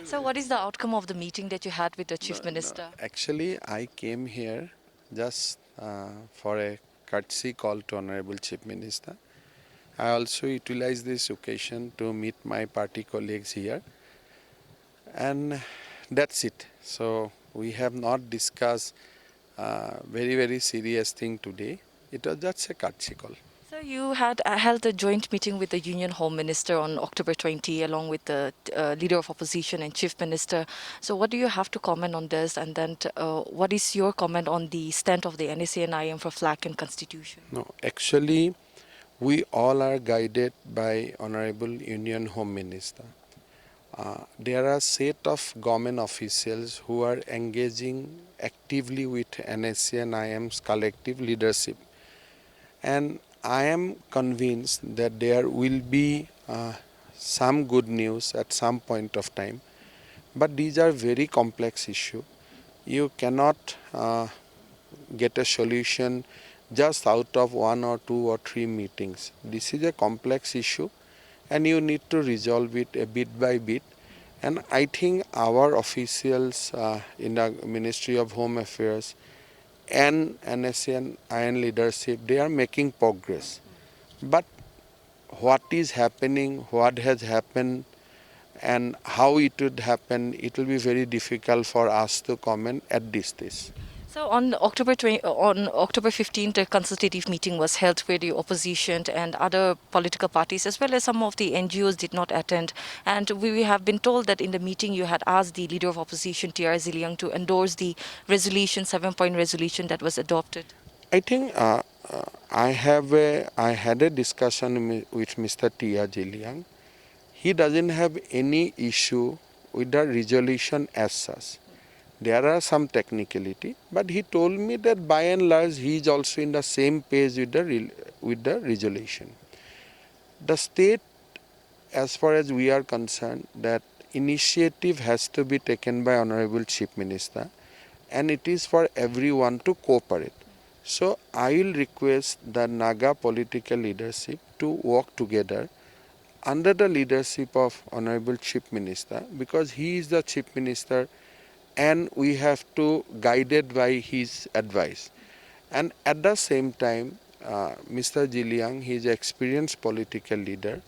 So what is the outcome of the meeting that you had with the No, Chief no. Minister? Actually, I came here just for a courtesy call to Honorable Chief Minister. I also utilize this occasion to meet my party colleagues here, and that's it. So we have not discussed very serious thing today. It was just a courtesy call. So you had held a joint meeting with the Union Home Minister on October 20, along with the Leader of Opposition and Chief Minister. So what do you have to comment on this? And then what is your comment on the stand of the NSA and IM for flag and constitution? No, actually, we all are guided by Honorable Union Home Minister. There are set of government officials who are engaging actively with NSA and IM's collective leadership. And I am convinced that there will be some good news at some point of time. But these are very complex issues. You cannot get a solution just out of one or two or three meetings. This is a complex issue and you need to resolve it a bit by bit. And I think our officials in the Ministry of Home Affairs and NSA and IN leadership, they are making progress. But what is happening, what has happened, and how it would happen, it will be very difficult for us to comment at this stage. So on October 15th, a consultative meeting was held where the opposition and other political parties, as well as some of the NGOs, did not attend. And we have been told that in the meeting you had asked the Leader of Opposition, T.R. Ziliang, to endorse the resolution, 7-point resolution that was adopted. I think I had a discussion with Mr. T.R. Ziliang. He doesn't have any issue with the resolution as such. There are some technicality, but he told me that by and large he is also in the same page with the resolution. The state, as far as we are concerned, that initiative has to be taken by Honorable Chief Minister, and it is for everyone to cooperate. So I will request the Naga political leadership to work together under the leadership of Honorable Chief Minister, because he is the Chief Minister and we have to guided by his advice. And at the same time, Mr. Ziliang, he is an experienced political leader,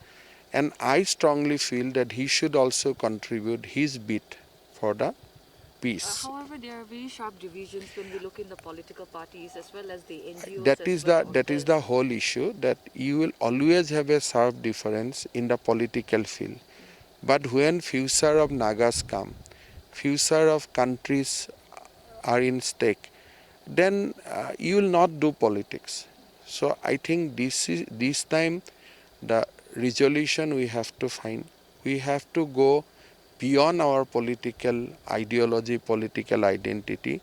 and I strongly feel that he should also contribute his bit for the peace. However, there are very sharp divisions when we look in the political parties as well as the NGOs. That is the whole issue, that you will always have a sharp difference in the political field. But when future of Nagas come, future of countries are in stake, then you will not do politics. So I think this time the resolution we have to find. We have to go beyond our political ideology, political identity.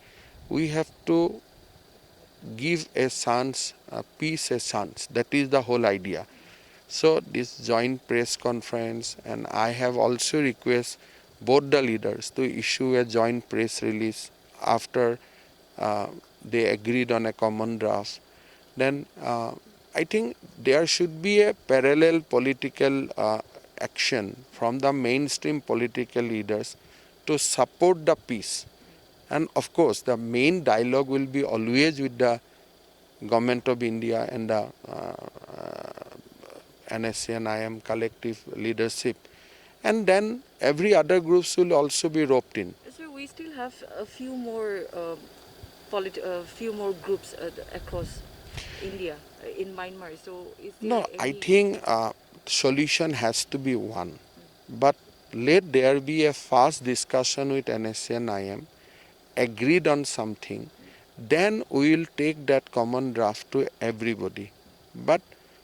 We have to give a chance, peace a chance. That is the whole idea. So this joint press conference, and I have also request both the leaders to issue a joint press release after they agreed on a common draft. Then I think there should be a parallel political action from the mainstream political leaders to support the peace. And of course, the main dialogue will be always with the Government of India and the NSA and IM collective leadership. And then every other groups will also be roped in. So we still have a few more groups across India, in Myanmar. So is there No, I any... think solution has to be one. But let there be a fast discussion with NSA and IM, agreed on something, then we will take that common draft to everybody. But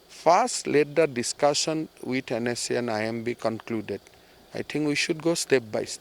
first let the discussion with NSA and IM be concluded. I think we should go step by step.